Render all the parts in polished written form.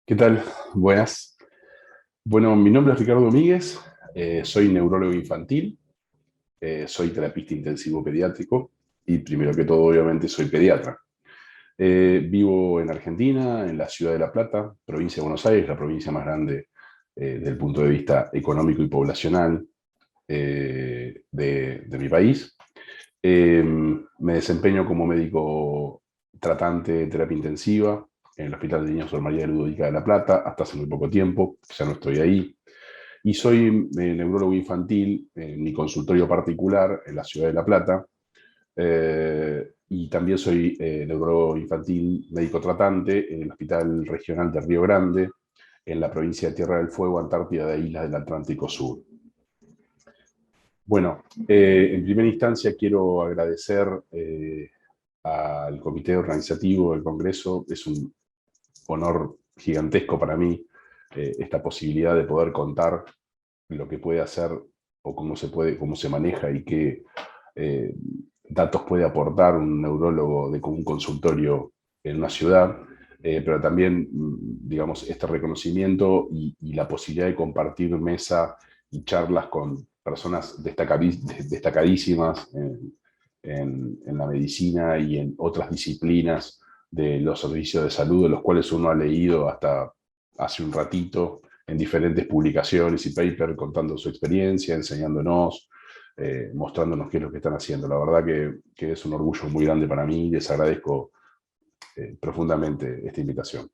¿Qué tal? Buenas. Bueno, mi nombre es Ricardo Domínguez, soy neurólogo infantil, soy terapista intensivo pediátrico y primero que todo, obviamente, soy pediatra. Vivo en Argentina, en la ciudad de La Plata, provincia de Buenos Aires, la provincia más grande desde el punto de vista económico y poblacional de mi país. Me desempeño como médico tratante de terapia intensiva en el Hospital de Niños Sor María de Ludovica de La Plata, hasta hace muy poco tiempo, ya no estoy ahí. Y soy neurólogo infantil en mi consultorio particular en la ciudad de La Plata. Y también soy neurólogo infantil médico tratante en el Hospital Regional de Río Grande, en la provincia de Tierra del Fuego, Antártida de Islas del Atlántico Sur. Bueno, en primera instancia quiero agradecer al comité organizativo del Congreso. Es un honor gigantesco para mí esta posibilidad de poder contar lo que puede hacer o cómo se maneja y qué eh, datos puede aportar un neurólogo de un consultorio en una ciudad, pero también, digamos, este reconocimiento y la posibilidad de compartir mesa y charlas con personas destacadísimas en la medicina y en otras disciplinas de los servicios de salud, de los cuales uno ha leído hasta hace un ratito en diferentes publicaciones y papers contando su experiencia, enseñándonos, mostrándonos qué es lo que están haciendo. La verdad que es un orgullo muy grande para mí y les agradezco profundamente esta invitación.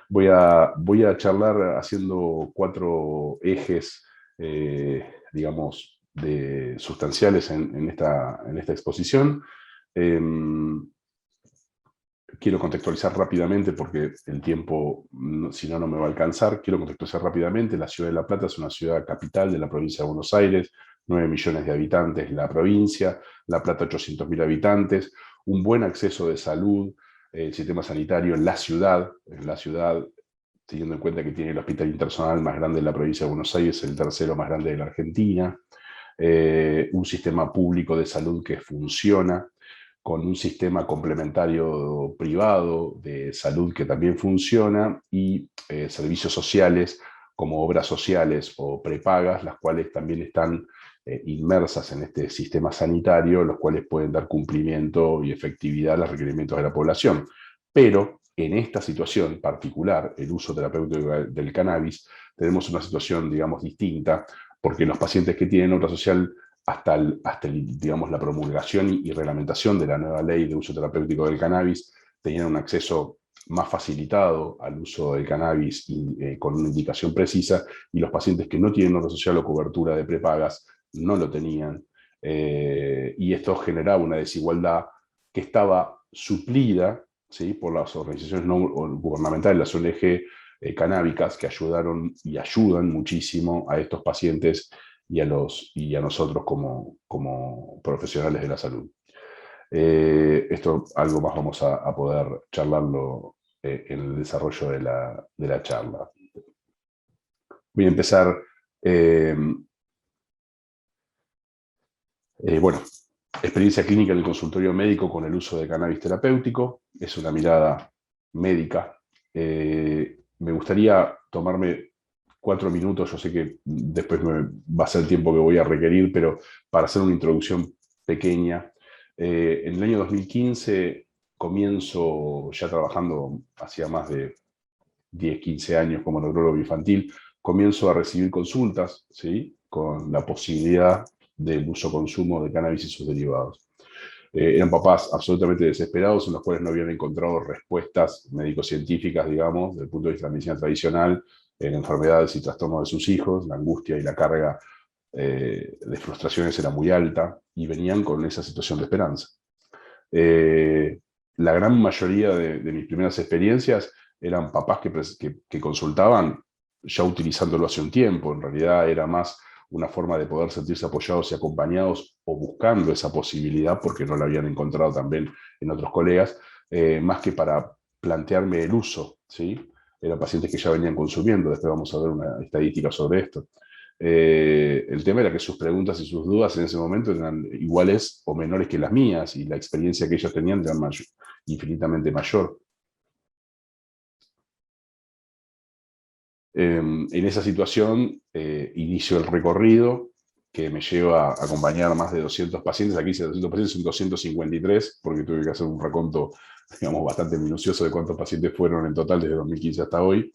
Voy a charlar haciendo 4 ejes, digamos, sustanciales en esta exposición. Eh, Quiero contextualizar rápidamente porque el tiempo, si no, no me va a alcanzar. Quiero contextualizar rápidamente. La ciudad de La Plata es una ciudad capital de la provincia de Buenos Aires, 9 millones de habitantes la provincia, La Plata 800.000 habitantes, un buen acceso de salud, el sistema sanitario en la ciudad, teniendo en cuenta que tiene el hospital internacional más grande de la provincia de Buenos Aires, el tercero más grande de la Argentina, un sistema público de salud que funciona, con un sistema complementario privado de salud que también funciona y servicios sociales como obras sociales o prepagas, las cuales también están inmersas en este sistema sanitario, los cuales pueden dar cumplimiento y efectividad a los requerimientos de la población. Pero en esta situación particular, el uso terapéutico del cannabis, tenemos una situación, digamos, distinta, porque los pacientes que tienen obra social digamos, la promulgación y reglamentación de la nueva ley de uso terapéutico del cannabis, tenían un acceso más facilitado al uso del cannabis con una indicación precisa, y los pacientes que no tienen obra social o cobertura de prepagas no lo tenían. Y esto generaba una desigualdad que estaba suplida, ¿sí?, por las organizaciones no gubernamentales, las ONG canábicas, que ayudaron y ayudan muchísimo a estos pacientes y a nosotros como profesionales de la salud. Esto algo más vamos a poder charlarlo en el desarrollo de la charla. Voy a empezar, eh, bueno, experiencia clínica en el consultorio médico con el uso de cannabis terapéutico. Es una mirada médica. Me gustaría tomarme 4 minutos, yo sé que después va a ser el tiempo que voy a requerir, pero para hacer una introducción pequeña. En el año 2015 comienzo ya trabajando, hacía más de 10, 15 años como neurólogo infantil, comienzo a recibir consultas, ¿sí?, con la posibilidad del uso-consumo de cannabis y sus derivados. Eran papás absolutamente desesperados, en los cuales no habían encontrado respuestas médico-científicas, digamos, desde el punto de vista de la medicina tradicional, en enfermedades y trastornos de sus hijos. La angustia y la carga de frustraciones era muy alta y venían con esa situación de esperanza. Eh, la gran mayoría de mis primeras experiencias eran papás que consultaban ya utilizándolo hace un tiempo. En realidad era más una forma de poder sentirse apoyados y acompañados, o buscando esa posibilidad porque no la habían encontrado también en otros colegas, más que para plantearme el uso, ¿sí? Eran pacientes que ya venían consumiendo. Después vamos a ver una estadística sobre esto. El tema era que sus preguntas y sus dudas en ese momento eran iguales o menores que las mías, y la experiencia que ellos tenían era infinitamente mayor. En esa situación, inicio el recorrido que me lleva a acompañar más de 200 pacientes. Aquí dice 200 pacientes, son 253, porque tuve que hacer un reconto, digamos, bastante minucioso de cuántos pacientes fueron en total desde 2015 hasta hoy.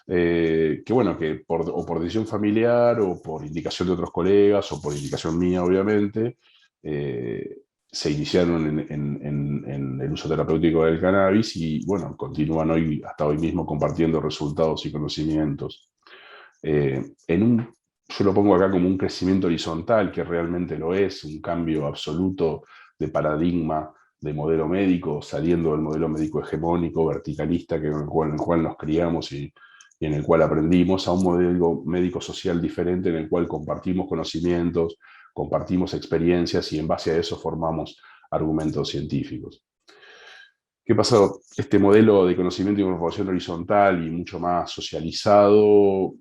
Que bueno, que o por decisión familiar, o por indicación de otros colegas, o por indicación mía, obviamente, se iniciaron en el uso terapéutico del cannabis y, bueno, continúan hoy, hasta hoy mismo, compartiendo resultados y conocimientos. Yo lo pongo acá como un crecimiento horizontal, que realmente lo es, un cambio absoluto de paradigma de modelo médico, saliendo del modelo médico hegemónico, verticalista, en el cual nos criamos y en el cual aprendimos, a un modelo médico social diferente, en el cual compartimos conocimientos, compartimos experiencias, y en base a eso formamos argumentos científicos. ¿Qué pasó? Este modelo de conocimiento y información horizontal y mucho más socializado,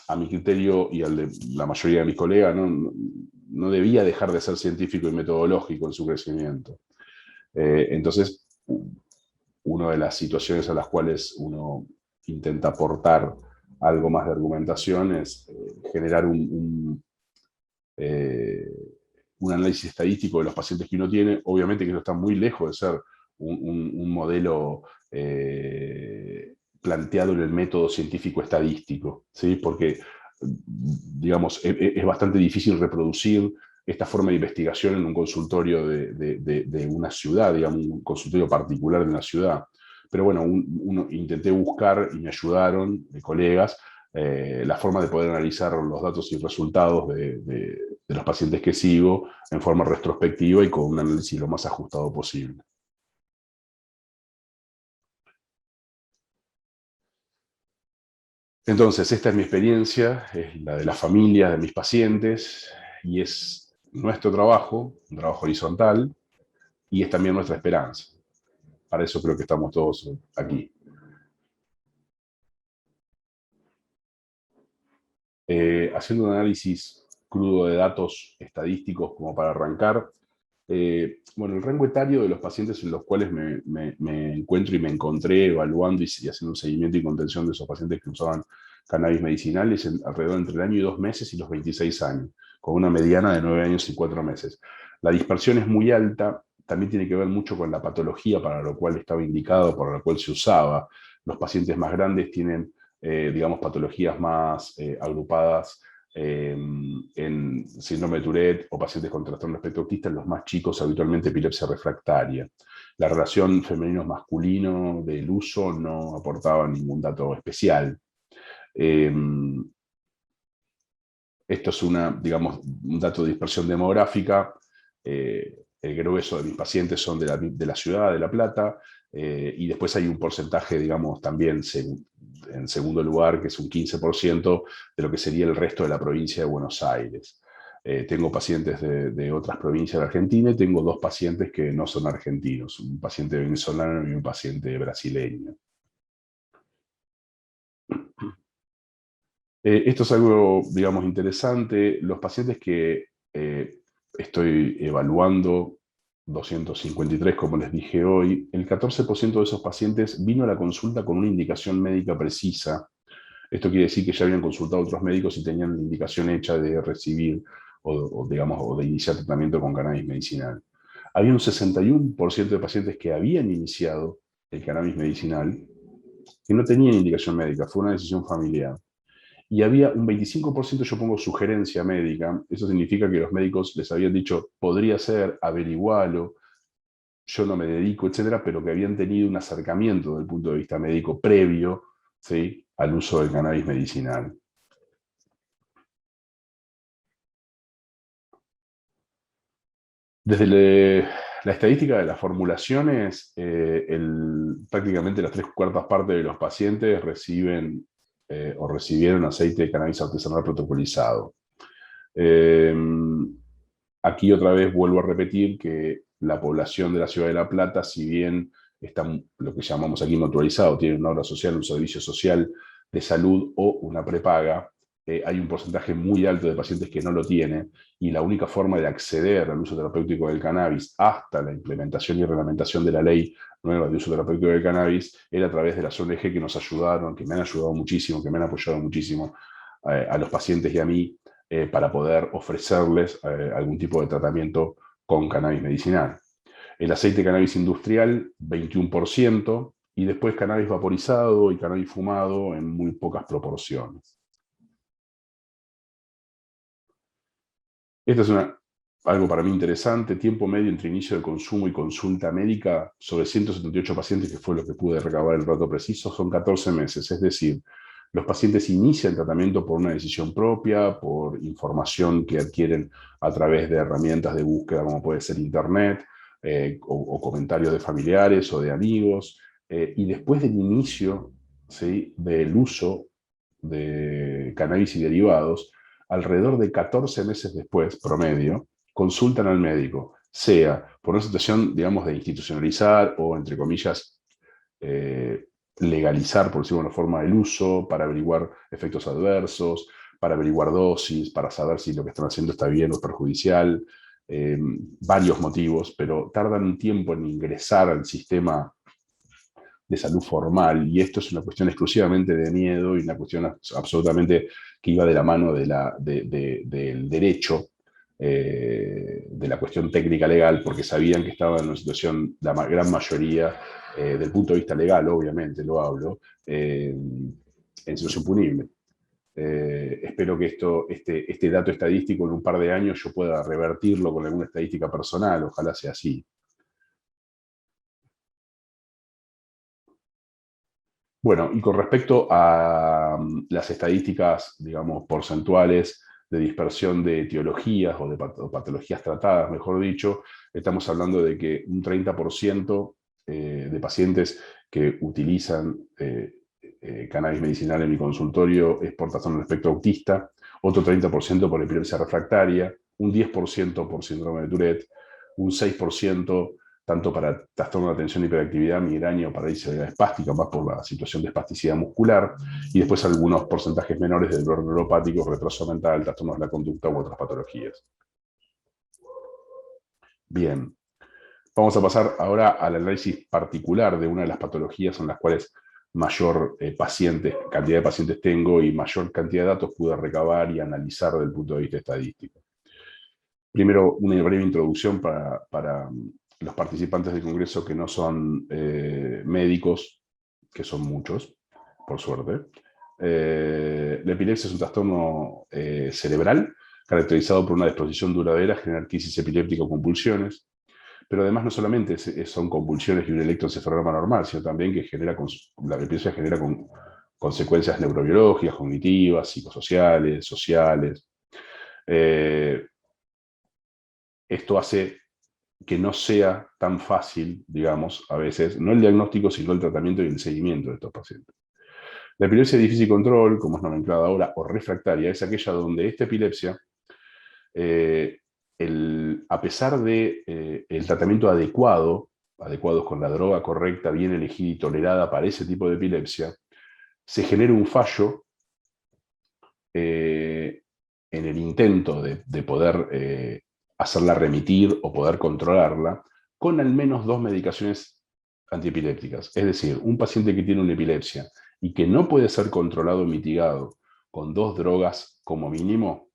a mi criterio y al de la mayoría de mis colegas, no debía dejar de ser científico y metodológico en su crecimiento. Entonces, una de las situaciones a las cuales uno intenta aportar algo más de argumentación es generar eh, un análisis estadístico de los pacientes que uno tiene. Obviamente que eso está muy lejos de ser un modelo planteado en el método científico estadístico, ¿sí? Porque, digamos, es bastante difícil reproducir esta forma de investigación en un consultorio de una ciudad, digamos, un consultorio particular de una ciudad. Pero bueno, intenté buscar, y me ayudaron colegas, la forma de poder analizar los datos y resultados de los pacientes que sigo en forma retrospectiva y con un análisis lo más ajustado posible. Entonces, esta es mi experiencia, es la de las familias de mis pacientes, y es nuestro trabajo, un trabajo horizontal, y es también nuestra esperanza. Para eso creo que estamos todos aquí. Haciendo un análisis crudo de datos estadísticos como para arrancar, bueno, el rango etario de los pacientes en los cuales me encuentro y me encontré evaluando y haciendo un seguimiento y contención de esos pacientes que usaban cannabis medicinal es alrededor entre el año y 2 meses y los 26 años, con una mediana de 9 años y 4 meses. La dispersión es muy alta, también tiene que ver mucho con la patología para lo cual estaba indicado, para lo cual se usaba. Los pacientes más grandes tienen, digamos, patologías más agrupadas en síndrome de Tourette o pacientes con trastorno espectro autista. En los más chicos, habitualmente epilepsia refractaria. La relación femenino-masculino del uso no aportaba ningún dato especial. Eh, Esto es digamos, un dato de dispersión demográfica. El grueso de mis pacientes son de la ciudad de La Plata, y después hay un porcentaje, digamos, también en segundo lugar, que es un 15% de lo que sería el resto de la provincia de Buenos Aires. Tengo pacientes de otras provincias de Argentina, y tengo 2 pacientes que no son argentinos, un paciente venezolano y un paciente brasileño. Esto es algo, digamos, interesante. Los pacientes que estoy evaluando, 253, como les dije hoy, el 14% de esos pacientes vino a la consulta con una indicación médica precisa. Esto quiere decir que ya habían consultado a otros médicos y tenían la indicación hecha de recibir digamos, o de iniciar tratamiento con cannabis medicinal. Había un 61% de pacientes que habían iniciado el cannabis medicinal que no tenían indicación médica, fue una decisión familiar. Y había un 25%, yo pongo sugerencia médica. Eso significa que los médicos les habían dicho, podría ser, averigualo, yo no me dedico, etcétera, pero que habían tenido un acercamiento desde el punto de vista médico previo, ¿sí?, al uso del cannabis medicinal. Desde la estadística de las formulaciones, prácticamente las 3/4 partes de los pacientes reciben o recibieron aceite de cannabis artesanal protocolizado. Eh, Aquí otra vez vuelvo a repetir que la población de la ciudad de La Plata, si bien está lo que llamamos aquí naturalizado, tiene una obra social, un servicio social de salud o una prepaga, hay un porcentaje muy alto de pacientes que no lo tiene, y la única forma de acceder al uso terapéutico del cannabis hasta la implementación y reglamentación de la ley nueva de uso terapéutico del cannabis era a través de las ONG que nos ayudaron, que me han ayudado muchísimo, que me han apoyado muchísimo a los pacientes y a mí para poder ofrecerles algún tipo de tratamiento con cannabis medicinal. El aceite de cannabis industrial, 21%, y después cannabis vaporizado y cannabis fumado en muy pocas proporciones. Esto es algo para mí interesante. Tiempo medio entre inicio de consumo y consulta médica sobre 178 pacientes, que fue lo que pude recabar el dato preciso, son 14 meses. Es decir, los pacientes inician tratamiento por una decisión propia, por información que adquieren a través de herramientas de búsqueda como puede ser Internet, o comentarios de familiares o de amigos. Y después del inicio, ¿sí?, del uso de cannabis y derivados, alrededor de 14 meses después, promedio, consultan al médico, sea por una situación, digamos, de institucionalizar o, entre comillas, eh, legalizar, por decirlo de una forma, el uso, para averiguar efectos adversos, para averiguar dosis, para saber si lo que están haciendo está bien o es perjudicial, varios motivos, pero tardan un tiempo en ingresar al sistema de salud formal, y esto es una cuestión exclusivamente de miedo y una cuestión absolutamente que iba de la mano del derecho, de la cuestión técnica legal, porque sabían que estaban en una situación, la gran mayoría, del punto de vista legal, obviamente, lo hablo, en situación punible. Espero que este dato estadístico en un par de años yo pueda revertirlo con alguna estadística personal, ojalá sea así. Bueno, y con respecto a las estadísticas, digamos, porcentuales de dispersión de etiologías o de patologías tratadas, mejor dicho, estamos hablando de que un 30% de pacientes que utilizan cannabis medicinal en mi consultorio es por trastorno del espectro autista, otro 30% por epilepsia refractaria, un 10% por síndrome de Tourette, un 6% tanto para trastorno de atención, hiperactividad, migraña o parálisis espástica, más por la situación de espasticidad muscular, y después algunos porcentajes menores de dolor neuropático, retraso mental, trastornos de la conducta u otras patologías. Bien, vamos a pasar ahora al análisis particular de una de las patologías en las cuales mayor cantidad de pacientes tengo y mayor cantidad de datos pude recabar y analizar desde el punto de vista estadístico. Primero, una breve introducción para los participantes del Congreso que no son médicos, que son muchos, por suerte. La epilepsia es un trastorno cerebral caracterizado por una disposición duradera a generar crisis epiléptica o convulsiones, pero además no solamente son convulsiones y un electroencefalograma normal, sino también que la epilepsia genera consecuencias neurobiológicas, cognitivas, psicosociales, sociales. Esto hace que no sea tan fácil, digamos, a veces, no el diagnóstico, sino el tratamiento y el seguimiento de estos pacientes. La epilepsia de difícil control, como es nomenclada ahora, o refractaria, es aquella donde esta epilepsia, eh, a pesar de el tratamiento adecuados con la droga correcta, bien elegida y tolerada para ese tipo de epilepsia, se genera un fallo en el intento de poder hacerla remitir o poder controlarla con al menos 2 medicaciones antiepilépticas. Es decir, un paciente que tiene una epilepsia y que no puede ser controlado o mitigado con 2 drogas como mínimo,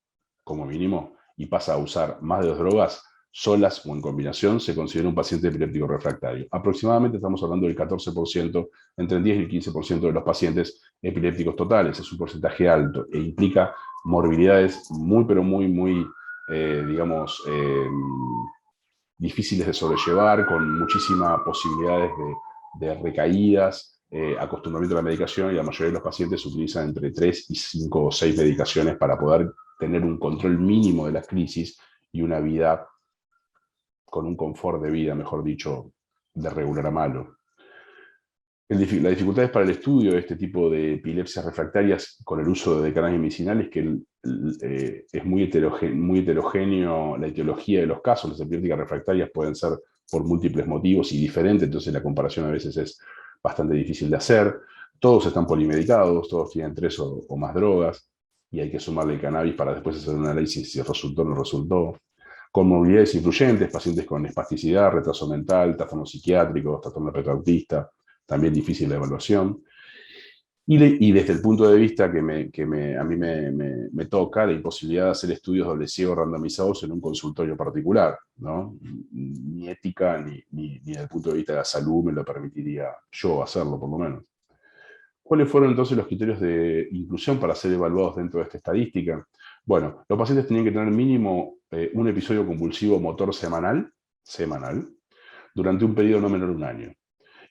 y pasa a usar más de 2 drogas, solas o en combinación, se considera un paciente epiléptico refractario. Aproximadamente estamos hablando del 14%, entre el 10 y el 15% de los pacientes epilépticos totales. Es un porcentaje alto e implica morbilidades muy, pero muy, digamos, difíciles de sobrellevar, con muchísimas posibilidades de recaídas, acostumbramiento a la medicación, y la mayoría de los pacientes utilizan entre 3 y 5 o 6 medicaciones para poder tener un control mínimo de las crisis y una vida con un confort de vida, mejor dicho, de regular a malo. La dificultad para el estudio de este tipo de epilepsias refractarias con el uso de cannabis medicinal es que es muy heterogéneo la etiología de los casos. Las epilépticas refractarias pueden ser por múltiples motivos y diferentes, entonces la comparación a veces es bastante difícil de hacer. Todos están polimedicados, todos tienen 3 o más drogas. y hay que sumarle el cannabis para después hacer un análisis si resultó o no resultó. Comorbilidades influyentes, pacientes con espasticidad, retraso mental, trastornos psiquiátricos, trastorno autista, también difícil la evaluación. Y desde el punto de vista a mí me toca, la imposibilidad de hacer estudios doble ciego randomizados en un consultorio particular, ¿no? Ni ética ni desde el punto de vista de la salud me lo permitiría yo hacerlo, por lo menos. ¿Cuáles fueron entonces los criterios de inclusión para ser evaluados dentro de esta estadística? Bueno, los pacientes tenían que tener mínimo un episodio convulsivo motor semanal, durante un periodo no menor de un año,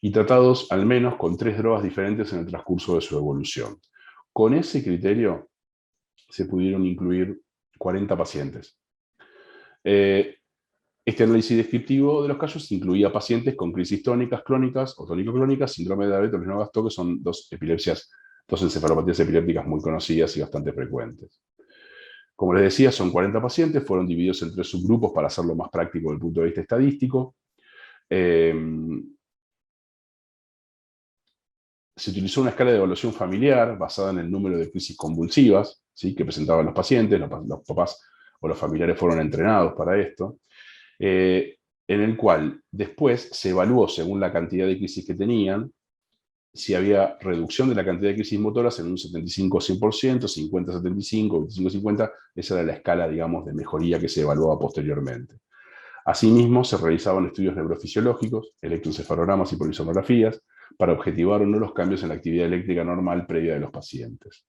y tratados al menos con 3 drogas diferentes en el transcurso de su evolución. Con ese criterio se pudieron incluir 40 pacientes. Este análisis descriptivo de los casos incluía pacientes con crisis tónicas clónicas o tónico-clónicas, síndrome de Dravet-Gastaut, que son dos encefalopatías epilépticas muy conocidas y bastante frecuentes. Como les decía, son 40 pacientes, fueron divididos en 3 subgrupos para hacerlo más práctico desde el punto de vista estadístico. Se utilizó una escala de evaluación familiar basada en el número de crisis convulsivas, ¿sí?, que presentaban los pacientes. Los papás o los familiares fueron entrenados para esto, en el cual después se evaluó según la cantidad de crisis que tenían, si había reducción de la cantidad de crisis motoras en un 75-100%, 50-75, 25-50, esa era la escala, digamos, de mejoría que se evaluaba posteriormente. Asimismo, se realizaban estudios neurofisiológicos, electroencefalogramas y polisomografías, para objetivar o no los cambios en la actividad eléctrica normal previa de los pacientes.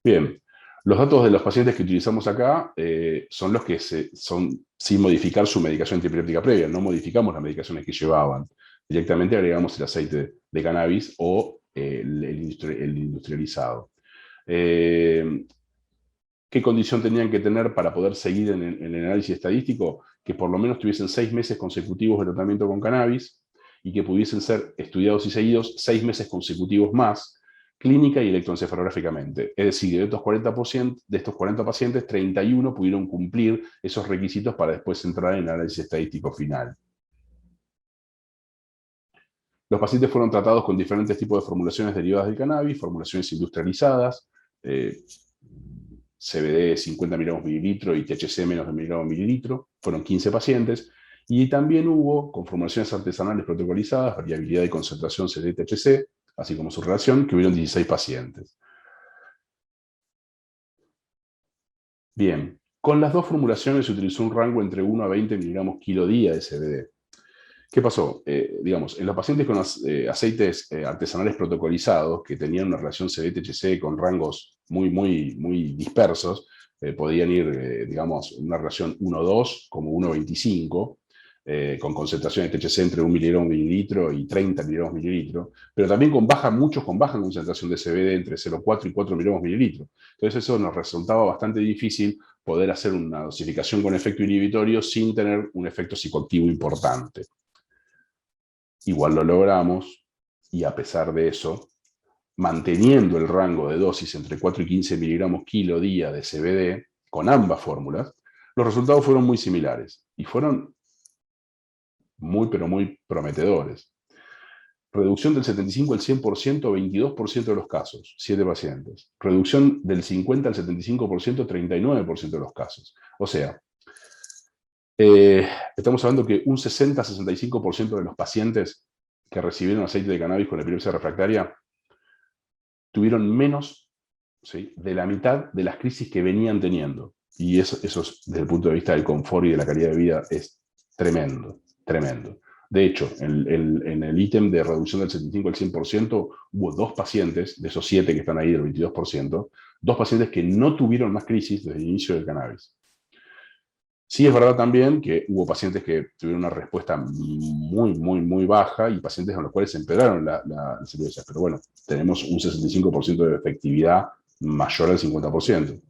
Bien, los datos de los pacientes que utilizamos acá son los que son sin modificar su medicación antiepiléptica previa. No modificamos las medicaciones que llevaban. Directamente agregamos el aceite de cannabis o el industrializado. ¿Qué condición tenían que tener para poder seguir en el análisis estadístico? Que por lo menos tuviesen 6 meses consecutivos de tratamiento con cannabis y que pudiesen ser estudiados y seguidos 6 meses consecutivos más, clínica y electroencefalográficamente. Es decir, de estos 40 pacientes, 31 pudieron cumplir esos requisitos para después entrar en el análisis estadístico final. Los pacientes fueron tratados con diferentes tipos de formulaciones derivadas del cannabis, formulaciones industrializadas, CBD 50 miligramos mililitro y THC menos de miligramos mililitro, fueron 15 pacientes, y también hubo, con formulaciones artesanales protocolizadas, variabilidad de concentración CBD-THC, así como su relación, que hubieron 16 pacientes. Bien, con las dos formulaciones se utilizó un rango entre 1 a 20 miligramos kilo día de CBD. ¿Qué pasó? Digamos, en los pacientes con aceites artesanales protocolizados, que tenían una relación CBD-THC con rangos muy dispersos, podían ir, digamos, una relación 1,2 como 1,25, con concentraciones de THC entre 1 miligramo mililitro y 30 miligramos mililitro, pero también muchos con baja concentración de CBD entre 0,4 y 4 miligramos mililitro. Entonces eso nos resultaba bastante difícil poder hacer una dosificación con efecto inhibitorio sin tener un efecto psicoactivo importante. Igual lo logramos, y a pesar de eso, manteniendo el rango de dosis entre 4 y 15 miligramos kilo día de CBD con ambas fórmulas, los resultados fueron muy similares y fueron pero muy prometedores. Reducción del 75 al 100%, 22% de los casos, 7 pacientes. Reducción del 50 al 75%, 39% de los casos. O sea, estamos hablando que un 60-65% de los pacientes que recibieron aceite de cannabis con epilepsia refractaria tuvieron menos, ¿sí?, de la mitad de las crisis que venían teniendo. Y eso desde el punto de vista del confort y de la calidad de vida, es tremendo, tremendo. De hecho, en el ítem de reducción del 75 al 100%, hubo 2 pacientes, de esos 7 que están ahí, del 22%, 2 pacientes que no tuvieron más crisis desde el inicio del cannabis. Sí es verdad también que hubo pacientes que tuvieron una respuesta muy baja y pacientes con los cuales se empeoraron las epilepsias. Pero bueno, tenemos un 65% de efectividad mayor al 50%.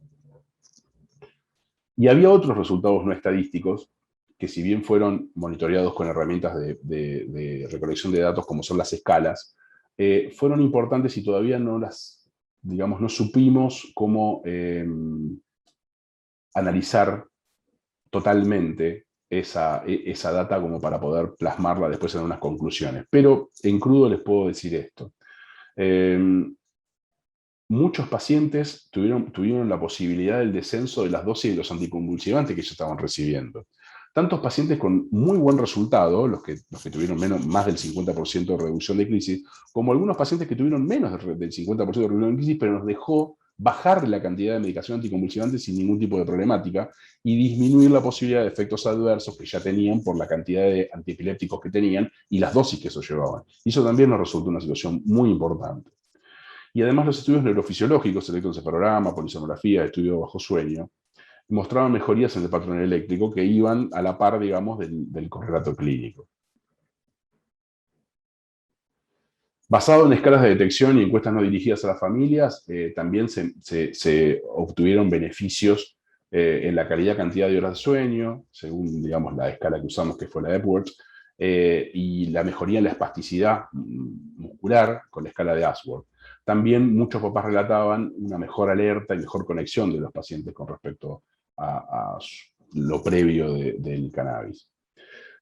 Y había otros resultados no estadísticos que, si bien fueron monitoreados con herramientas de recolección de datos como son las escalas, fueron importantes y todavía no supimos cómo analizar totalmente esa data como para poder plasmarla después en unas conclusiones. Pero en crudo les puedo decir esto. muchos pacientes tuvieron la posibilidad del descenso de las dosis de los anticonvulsivantes que ellos estaban recibiendo. Tantos pacientes con muy buen resultado, los que tuvieron más del 50% de reducción de crisis, como algunos pacientes que tuvieron menos del 50% de reducción de crisis, pero nos dejó bajar la cantidad de medicación anticonvulsivante sin ningún tipo de problemática y disminuir la posibilidad de efectos adversos que ya tenían por la cantidad de antiepilépticos que tenían y las dosis que eso llevaban. Y eso también nos resultó una situación muy importante. Y además los estudios neurofisiológicos, electroencefalograma, polisomografía, estudio bajo sueño, mostraban mejorías en el patrón eléctrico que iban a la par, digamos, del correlato clínico. Basado en escalas de detección y encuestas no dirigidas a las familias, también se obtuvieron beneficios en la calidad-cantidad de horas de sueño, según, digamos, la escala que usamos, que fue la Epworth, y la mejoría en la espasticidad muscular con la escala de Ashworth. También muchos papás relataban una mejor alerta y mejor conexión de los pacientes con respecto a lo previo del cannabis.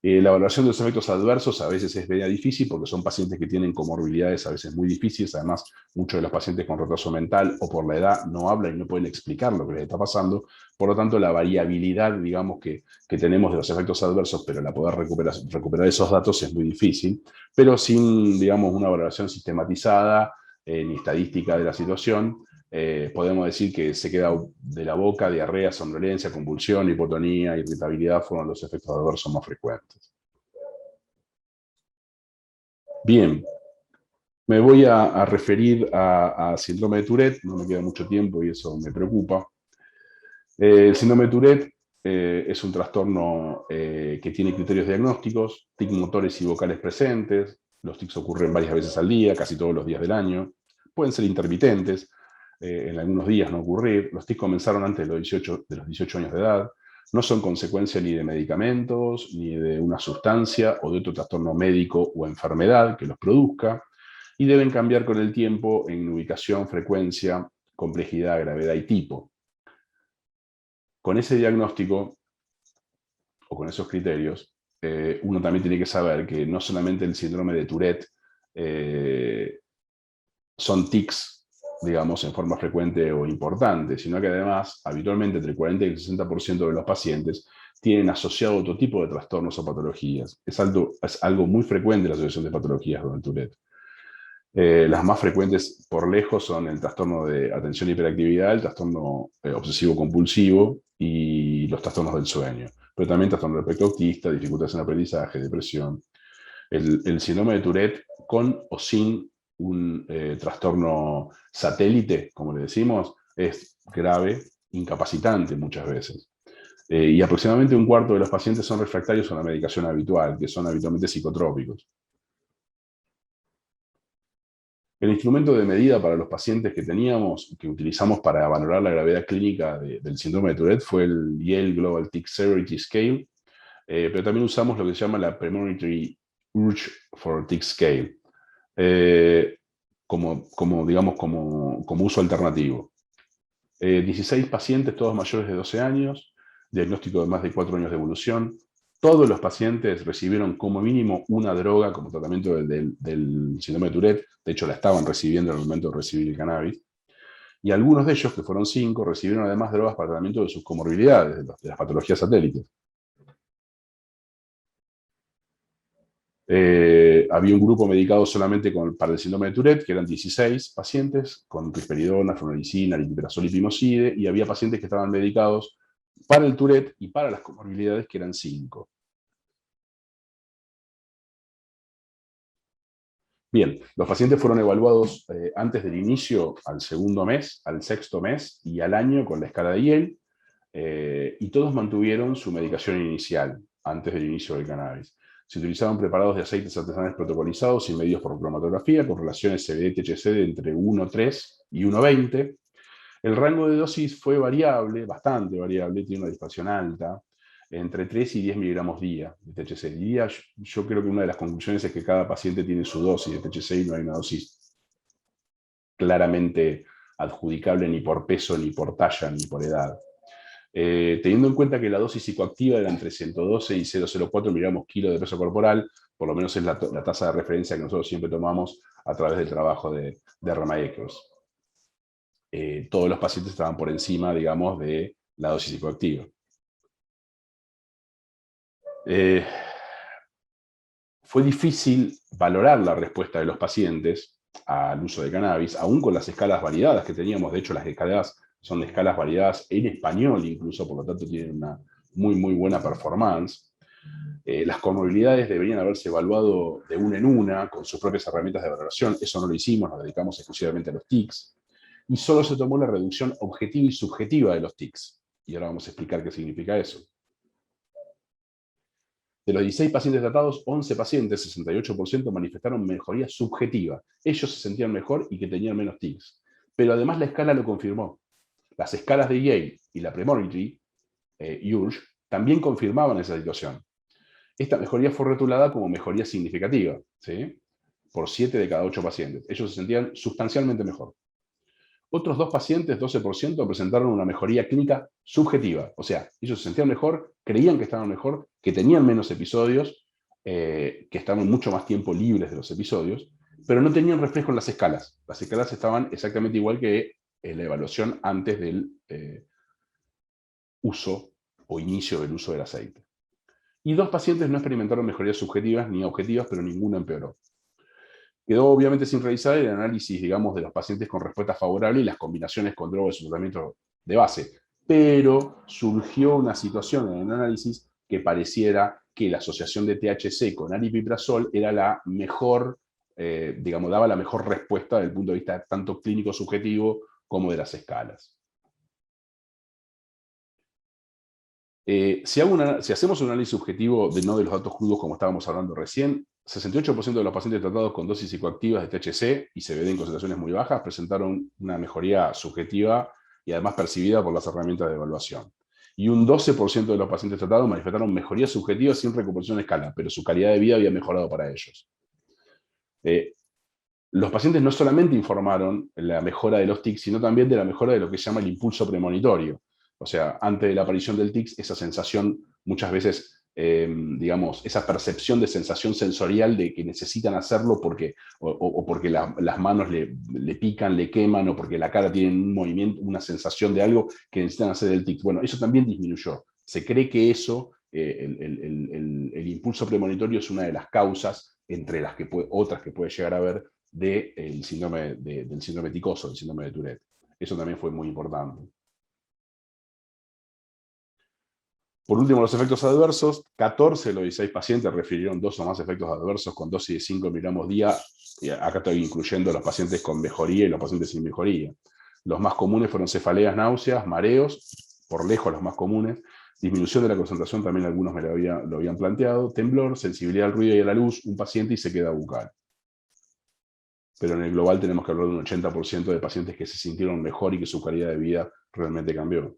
La evaluación de los efectos adversos a veces es media difícil porque son pacientes que tienen comorbilidades a veces muy difíciles. Además, muchos de los pacientes con retraso mental o por la edad no hablan y no pueden explicar lo que les está pasando. Por lo tanto, la variabilidad, digamos, que tenemos de los efectos adversos, pero la poder recuperar esos datos es muy difícil. Pero sin, digamos, una valoración sistematizada ni estadística de la situación, podemos decir que se queda de la boca, diarrea, somnolencia, convulsión, hipotonía, irritabilidad fueron los efectos adversos más frecuentes. Bien, me voy a referir a síndrome de Tourette, no me queda mucho tiempo y eso me preocupa. El síndrome de Tourette es un trastorno que tiene criterios diagnósticos, tics motores y vocales presentes, los tics ocurren varias veces al día, casi todos los días del año, pueden ser intermitentes, en algunos días no ocurrir, los tics comenzaron antes de los 18 años de edad, no son consecuencia ni de medicamentos, ni de una sustancia o de otro trastorno médico o enfermedad que los produzca, y deben cambiar con el tiempo en ubicación, frecuencia, complejidad, gravedad y tipo. Con ese diagnóstico o con esos criterios, uno también tiene que saber que no solamente el síndrome de Tourette son tics, digamos, en forma frecuente o importante, sino que además, habitualmente, entre el 40 y el 60% de los pacientes tienen asociado otro tipo de trastornos o patologías. Es algo muy frecuente la asociación de patologías con el Tourette. Las más frecuentes por lejos son el trastorno de atención y hiperactividad, el trastorno obsesivo-compulsivo y los trastornos del sueño. Pero también trastorno del espectro autista, dificultades en aprendizaje, depresión. El síndrome de Tourette, con o sin un trastorno satélite, como le decimos, es grave, incapacitante muchas veces. Y aproximadamente un cuarto de los pacientes son refractarios a la medicación habitual, que son habitualmente psicotrópicos. El instrumento de medida para los pacientes que teníamos, que utilizamos para valorar la gravedad clínica del síndrome de Tourette, fue el Yale Global Tic Severity Scale, pero también usamos lo que se llama la Premonitory Urge for Tic Scale, digamos, como uso alternativo. 16 pacientes, todos mayores de 12 años, diagnóstico de más de 4 años de evolución. Todos los pacientes recibieron como mínimo una droga como tratamiento del síndrome de Tourette. De hecho, la estaban recibiendo en el momento de recibir el cannabis. Y algunos de ellos, que fueron 5, recibieron además drogas para tratamiento de sus comorbilidades, de las patologías satélites. Había un grupo medicado solamente para el síndrome de Tourette, que eran 16 pacientes, con risperidona, fluoxetina, aripiprazol y pimoside, y había pacientes que estaban medicados para el Tourette y para las comorbilidades, que eran 5. Bien, los pacientes fueron evaluados antes del inicio, al segundo mes, al sexto mes y al año con la escala de Yale, y todos mantuvieron su medicación inicial antes del inicio del cannabis. Se utilizaban preparados de aceites artesanales protocolizados y medios por cromatografía con relaciones CBD-THC de entre 1,3 y 1,20. El rango de dosis fue variable, bastante variable, tiene una dispersión alta, entre 3 y 10 miligramos día de THC. Yo creo que una de las conclusiones es que cada paciente tiene su dosis de THC y no hay una dosis claramente adjudicable ni por peso, ni por talla, ni por edad. Teniendo en cuenta que la dosis psicoactiva era entre 112 y 0,04 miligramos kilo de peso corporal, por lo menos es la tasa de referencia que nosotros siempre tomamos a través del trabajo de Rama Eccles. todos los pacientes estaban por encima, digamos, de la dosis psicoactiva. Fue difícil valorar la respuesta de los pacientes al uso de cannabis, aún con las escalas validadas que teníamos. De hecho, las escalas son escalas validadas en español incluso, por lo tanto tienen una muy buena performance. Las comorbilidades deberían haberse evaluado de una en una, con sus propias herramientas de valoración. Eso no lo hicimos, nos dedicamos exclusivamente a los tics. Y solo se tomó la reducción objetiva y subjetiva de los tics. Y ahora vamos a explicar qué significa eso. De los 16 pacientes tratados, 11 pacientes, 68%, manifestaron mejoría subjetiva. Ellos se sentían mejor y que tenían menos tics. Pero además la escala lo confirmó. Las escalas de Yale y la Premority, URGE, también confirmaban esa situación. Esta mejoría fue rotulada como mejoría significativa, ¿sí? Por 7 de cada 8 pacientes. Ellos se sentían sustancialmente mejor. Otros 2 pacientes, 12%, presentaron una mejoría clínica subjetiva. O sea, ellos se sentían mejor, creían que estaban mejor, que tenían menos episodios, que estaban mucho más tiempo libres de los episodios, pero no tenían reflejo en las escalas. Las escalas estaban exactamente igual que en la evaluación antes del uso o inicio del uso del aceite. Y 2 pacientes no experimentaron mejorías subjetivas ni objetivas, pero ninguna empeoró. Quedó obviamente sin realizar el análisis, digamos, de los pacientes con respuesta favorable y las combinaciones con drogas y su tratamiento de base. Pero surgió una situación en el análisis que pareciera que la asociación de THC con aripiprazol era la mejor, digamos, daba la mejor respuesta desde el punto de vista tanto clínico subjetivo como de las escalas. Si hacemos un análisis subjetivo no de los datos crudos como estábamos hablando recién, 68% de los pacientes tratados con dosis psicoactivas de THC y CBD en concentraciones muy bajas presentaron una mejoría subjetiva y además percibida por las herramientas de evaluación. Y un 12% de los pacientes tratados manifestaron mejoría subjetiva sin recuperación de escala, pero su calidad de vida había mejorado para ellos. Los pacientes no solamente informaron la mejora de los tics, sino también de la mejora de lo que se llama el impulso premonitorio. O sea, antes de la aparición del tic, esa sensación, muchas veces, digamos, esa percepción de sensación sensorial de que necesitan hacerlo porque, o porque las manos le pican, le queman, o porque la cara tiene un movimiento, una sensación de algo que necesitan hacer el tic. Bueno, eso también disminuyó. Se cree que eso, el impulso premonitorio es una de las causas, entre las que otras que puede llegar a haber, del síndrome ticoso, del síndrome de Tourette. Eso también fue muy importante. Por último, los efectos adversos. 14 de los 16 pacientes refirieron 2 o más efectos adversos con dosis de 5 miligramos día. Y acá estoy incluyendo los pacientes con mejoría y los pacientes sin mejoría. Los más comunes fueron cefaleas, náuseas, mareos, por lejos los más comunes. Disminución de la concentración, también algunos lo habían planteado. Temblor, sensibilidad al ruido y a la luz, un paciente y sequedad bucal. Pero en el global tenemos que hablar de un 80% de pacientes que se sintieron mejor y que su calidad de vida realmente cambió.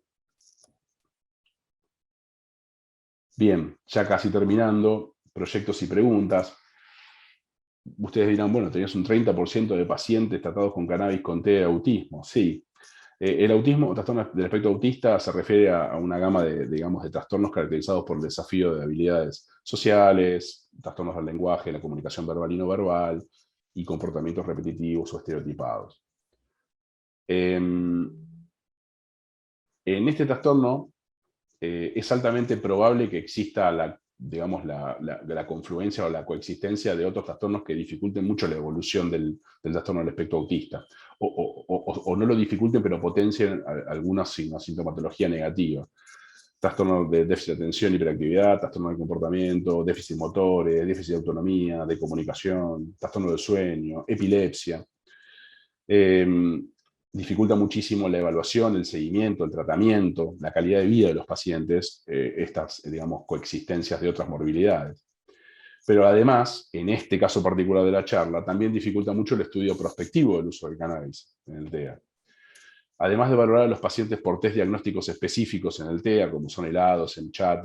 Bien, ya casi terminando, proyectos y preguntas. Ustedes dirán, bueno, tenías un 30% de pacientes tratados con cannabis con TEA de autismo. Sí. El autismo, trastorno del espectro autista, se refiere a una gama de trastornos caracterizados por el desafío de habilidades sociales, trastornos del lenguaje, la comunicación verbal y no verbal, y comportamientos repetitivos o estereotipados. En este trastorno es altamente probable que exista la confluencia o la coexistencia de otros trastornos que dificulten mucho la evolución del trastorno del espectro autista, o no lo dificulten, pero potencien alguna sintomatología negativa. Trastorno de déficit de atención, hiperactividad, trastorno de comportamiento, déficit motores, déficit de autonomía, de comunicación, trastorno del sueño, epilepsia. Dificulta muchísimo la evaluación, el seguimiento, el tratamiento, la calidad de vida de los pacientes, estas, digamos, coexistencias de otras morbilidades. Pero además, en este caso particular de la charla, también dificulta mucho el estudio prospectivo del uso del cannabis en el TEA. Además de valorar a los pacientes por test diagnósticos específicos en el TEA, como son helados, en chat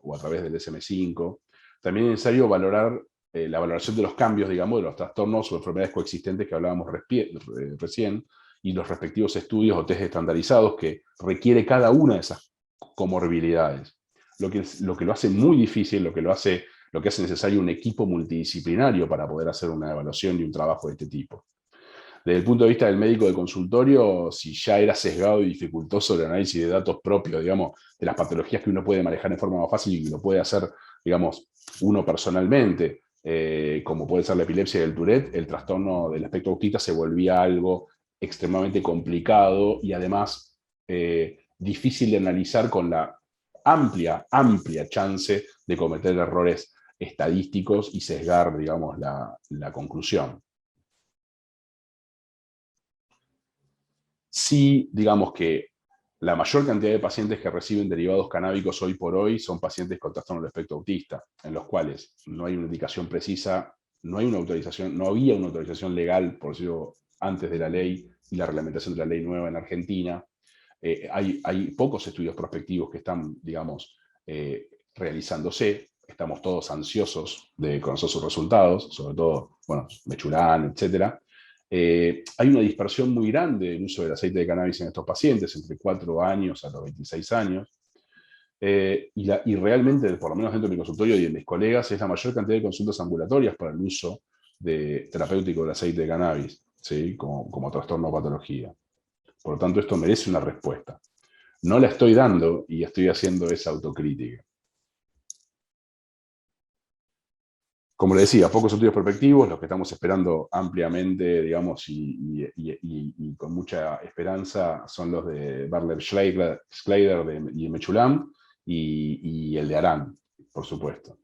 o a través del DSM-5, también es necesario valorar la valoración de los cambios, digamos, de los trastornos o enfermedades coexistentes que hablábamos recién, y los respectivos estudios o test estandarizados que requiere cada una de esas comorbilidades. Lo que lo hace muy difícil, lo que hace necesario un equipo multidisciplinario para poder hacer una evaluación y un trabajo de este tipo. Desde el punto de vista del médico de consultorio, si ya era sesgado y dificultoso el análisis de datos propios, digamos, de las patologías que uno puede manejar en forma más fácil y lo puede hacer, digamos, uno personalmente, como puede ser la epilepsia y el Tourette, el trastorno del espectro autista se volvía algo extremadamente complicado y además difícil de analizar con la amplia chance de cometer errores estadísticos y sesgar, digamos, la conclusión. Sí, digamos que la mayor cantidad de pacientes que reciben derivados canábicos hoy por hoy son pacientes con trastorno del espectro autista, en los cuales no hay una indicación precisa, no hay una autorización, no había una autorización legal, por decirlo, antes de la ley y la reglamentación de la ley nueva en Argentina. Hay pocos estudios prospectivos que están, digamos, realizándose. Estamos todos ansiosos de conocer sus resultados, sobre todo, bueno, Mechurán, etcétera. Hay una dispersión muy grande del uso del aceite de cannabis en estos pacientes, entre 4 años a los 26 años. Y realmente, por lo menos dentro de mi consultorio y de mis colegas, es la mayor cantidad de consultas ambulatorias para el uso terapéutico del aceite de cannabis, ¿sí? como trastorno o patología. Por lo tanto, esto merece una respuesta. No la estoy dando y estoy haciendo esa autocrítica. Como le decía, pocos estudios prospectivos, los que estamos esperando ampliamente, digamos, y con mucha esperanza son los de Bartlett Schleider y Mechulam y el de Arán, por supuesto.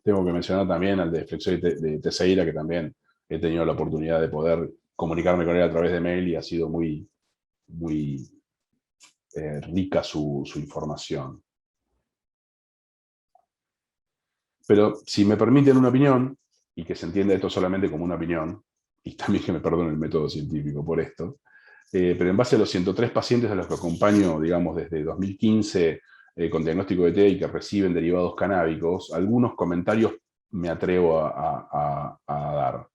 Tengo que mencionar también al de Flexoy de Teseira, que también he tenido la oportunidad de poder comunicarme con él a través de mail y ha sido muy, muy rica su información. Pero si me permiten una opinión, y que se entienda esto solamente como una opinión, y también que me perdonen el método científico por esto, pero en base a los 103 pacientes a los que acompaño, digamos, desde 2015 con diagnóstico de TEA y que reciben derivados canábicos, algunos comentarios me atrevo a dar.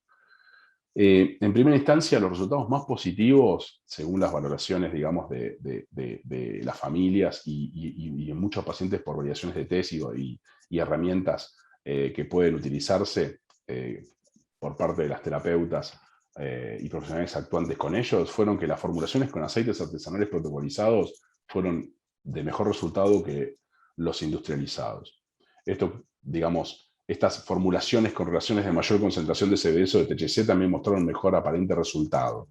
En primera instancia, los resultados más positivos, según las valoraciones, digamos, de las familias y en muchos pacientes por variaciones de test y herramientas que pueden utilizarse por parte de las terapeutas y profesionales actuantes con ellos, fueron que las formulaciones con aceites artesanales protocolizados fueron de mejor resultado que los industrializados. Esto, digamos, estas formulaciones con relaciones de mayor concentración de CBD o de THC también mostraron mejor aparente resultado,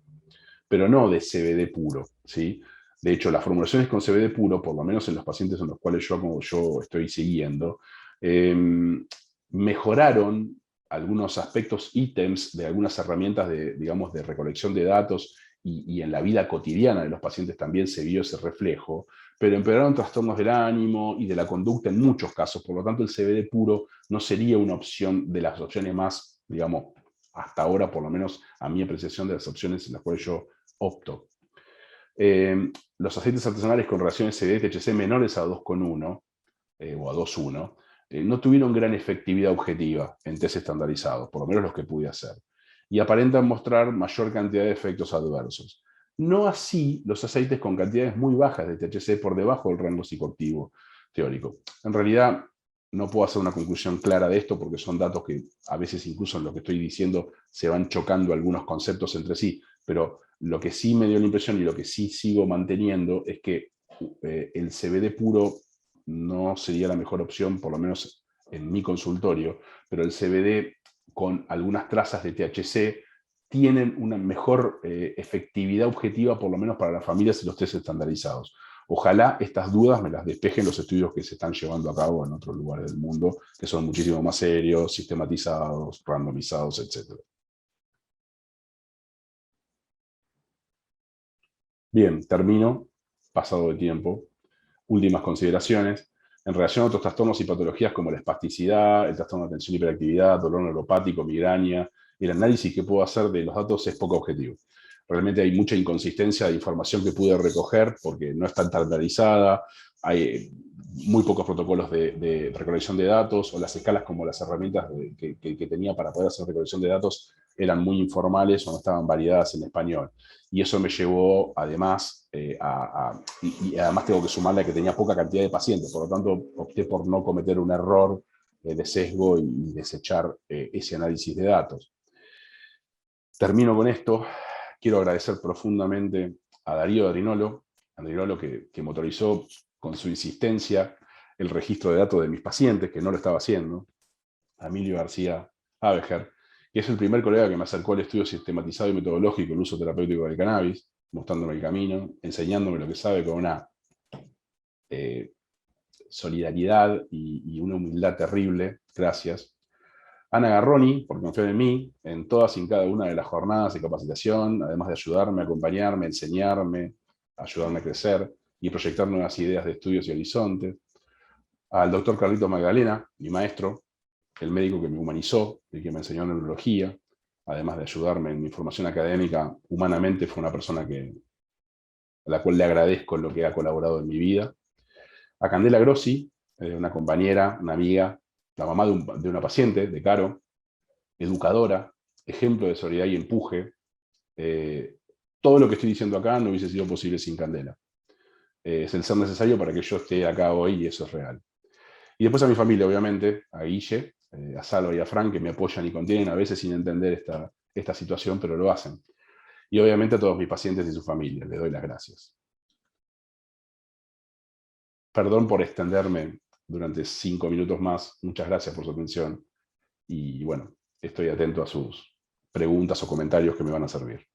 pero no de CBD puro, ¿sí? De hecho, las formulaciones con CBD puro, por lo menos en los pacientes en los cuales yo estoy siguiendo, mejoraron algunos aspectos, ítems de algunas herramientas digamos, de recolección de datos y en la vida cotidiana de los pacientes también se vio ese reflejo, pero empeoraron trastornos del ánimo y de la conducta en muchos casos. Por lo tanto, el CBD puro no sería una opción de las opciones más, digamos, hasta ahora, por lo menos a mi apreciación de las opciones en las cuales yo opto. Los aceites artesanales con relaciones CBD-THC menores a 2,1 o a 2,1 no tuvieron gran efectividad objetiva en test estandarizados, por lo menos los que pude hacer, y aparentan mostrar mayor cantidad de efectos adversos. No así los aceites con cantidades muy bajas de THC por debajo del rango psicoactivo teórico. En realidad, no puedo hacer una conclusión clara de esto porque son datos que a veces incluso en lo que estoy diciendo se van chocando algunos conceptos entre sí, pero lo que sí me dio la impresión y lo que sí sigo manteniendo es que el CBD puro no sería la mejor opción, por lo menos en mi consultorio, pero el CBD con algunas trazas de THC tienen una mejor efectividad objetiva, por lo menos para las familias y los test estandarizados. Ojalá estas dudas me las despejen los estudios que se están llevando a cabo en otros lugares del mundo, que son muchísimo más serios, sistematizados, randomizados, etc. Bien, termino, pasado de tiempo. Últimas consideraciones. En relación a otros trastornos y patologías como la espasticidad, el trastorno de atención y hiperactividad, dolor neuropático, migraña, el análisis que puedo hacer de los datos es poco objetivo. Realmente hay mucha inconsistencia de información que pude recoger porque no está estandarizada, hay muy pocos protocolos de recolección de datos o las escalas como las herramientas que tenía para poder hacer recolección de datos eran muy informales o no estaban validadas en español. Y eso me llevó además y además tengo que sumarle que tenía poca cantidad de pacientes, por lo tanto opté por no cometer un error de sesgo y desechar ese análisis de datos. Termino con esto. Quiero agradecer profundamente a Darío Adrinolo que motorizó con su insistencia el registro de datos de mis pacientes, que no lo estaba haciendo, a Emilio García Abejer, que es el primer colega que me acercó al estudio sistematizado y metodológico del uso terapéutico del cannabis, mostrándome el camino, enseñándome lo que sabe con una solidaridad y una humildad terrible. Gracias. Ana Garroni, por confiar en mí, en todas y en cada una de las jornadas de capacitación, además de ayudarme, acompañarme, enseñarme, ayudarme a crecer y proyectar nuevas ideas de estudios y horizontes. Al doctor Carlito Magdalena, mi maestro, el médico que me humanizó, el que me enseñó neurología, además de ayudarme en mi formación académica, humanamente fue una persona a la cual le agradezco lo que ha colaborado en mi vida. A Candela Grossi, una compañera, una amiga, la mamá de una paciente, de Caro, educadora, ejemplo de solidaridad y empuje. Todo lo que estoy diciendo acá no hubiese sido posible sin Candela. Es el ser necesario para que yo esté acá hoy y eso es real. Y después a mi familia, obviamente, a Guille, a Salva y a Fran, que me apoyan y contienen a veces sin entender esta situación, pero lo hacen. Y obviamente a todos mis pacientes y sus familias, les doy las gracias. Perdón por extenderme durante 5 minutos más, muchas gracias por su atención y bueno, estoy atento a sus preguntas o comentarios que me van a servir.